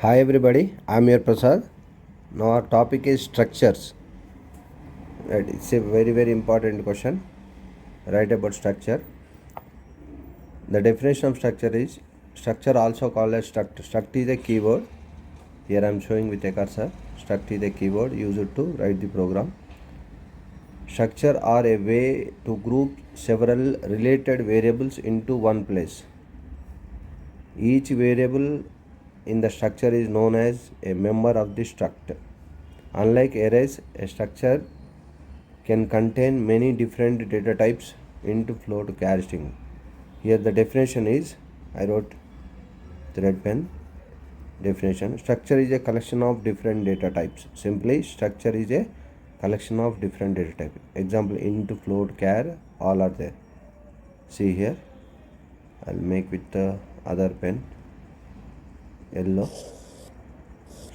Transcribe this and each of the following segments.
Hi everybody, I'm your Prasad. Now our topic is structures. Right, it's a very important question. Write about structure. The definition of structure is structure also called as struct. Struct is a keyword. Here I'm showing with a cursor. Struct is a keyword used to write the program. Structure are a way to group several related variables into one place. Each variable in the structure is known as a member of the struct. Unlike arrays, a structure can contain many different data types into float char string. Here the definition is, I wrote the red pen definition. Structure is a collection of different data types. Simply, structure is a collection of different data types. Example, int, float, char, all are there. See here, I'll make with the other pen, yellow.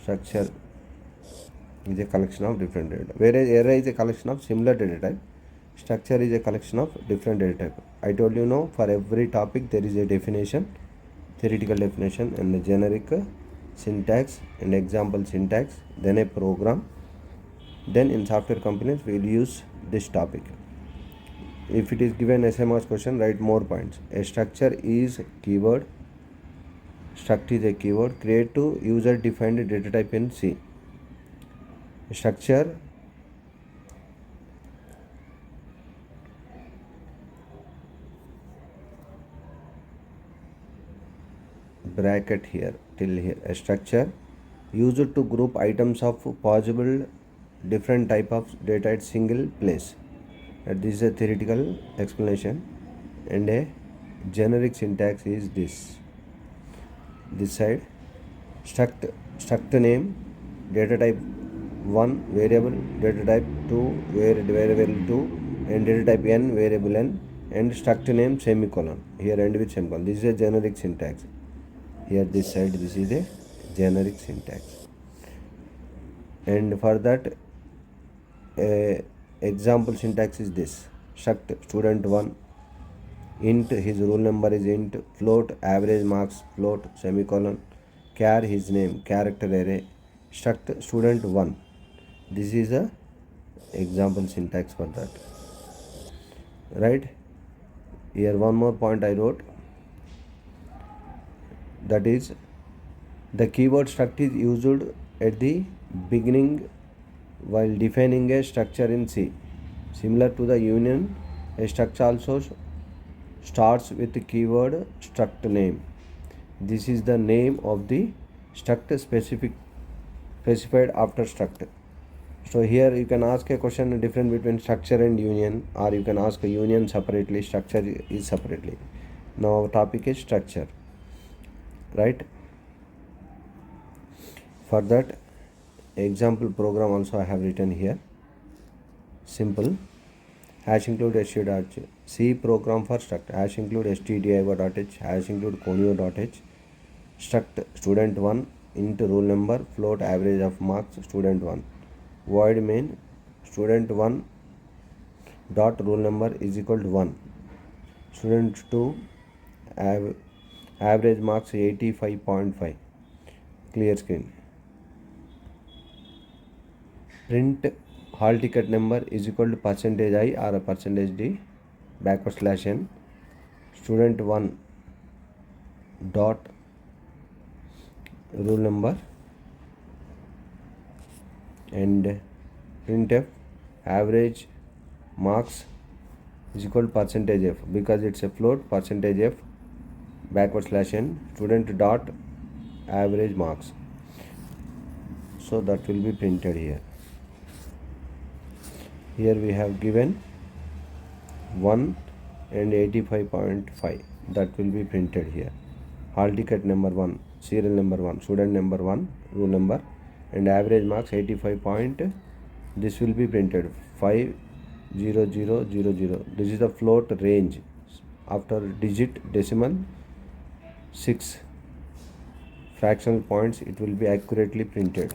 Structure is a collection of different data. Whereas array is a collection of similar data type. Structure is a collection of different data type. I told you now, for every topic there is a definition, theoretical definition and a generic syntax and example syntax, then a program. Then in software companies we will use this topic. If it is given SMS question, write more points. A structure is keyword. Struct is a keyword. Create to user defined data type in C. Structure bracket here till here. A structure used to group items of possible different type of data at single place. This is a theoretical explanation, and a generic syntax is this side. Struct name, data type 1 variable, data type 2 variable 2, and data type n variable n, and struct name semicolon. Here end with semicolon. This is a generic syntax. Here this side, this is a generic syntax. And for that, example syntax is this. Struct student 1, int his roll number is int, float average marks float semicolon, char his name character array, struct student 1. This is a example syntax for that. Right? Here one more point I wrote, that is the keyword struct is used at the beginning while defining a structure in C. Similar to the union, a structure also starts with the keyword struct name. This is the name of the struct specified after struct. So here you can ask a question different between structure and union, or you can ask a union separately, structure is separately. Now our topic is structure. Right? For that, example program also I have written here. Simple. Hash include std.h. C program for struct. Hash include stdio.h. Hash include conio.h. Struct student 1 int roll number float average of marks student 1. Void main student 1 dot roll number is equal to 1. Student 2 average marks 85.5. Clear screen. Print hall ticket number is equal to %i or a %d /n. Student 1 dot roll number, and printf average marks is equal to %f, because it's a float, %f /n student dot average marks. So that will be printed here. Here we have given 1 and 85.5. That will be printed here. Hall ticket number 1, serial number 1, student number 1, roll number, and average marks 85. This will be printed 50000. This is the float range. After digit decimal 6 fractional points, it will be accurately printed.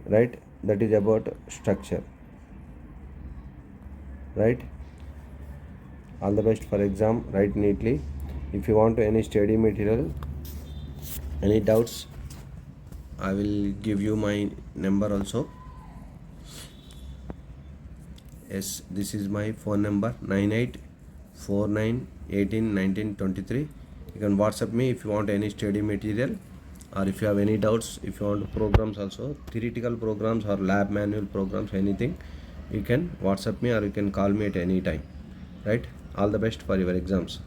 Right? That is about structure. Right? All the best for exam. Write neatly. If you want any study material, any doubts, I will give you my number also. Yes, this is my phone number 9849181923. You can WhatsApp me if you want any study material, or if you have any doubts, if you want programs also, theoretical programs or lab manual programs, anything, you can WhatsApp me or you can call me at any time. Right? All the best for your exams.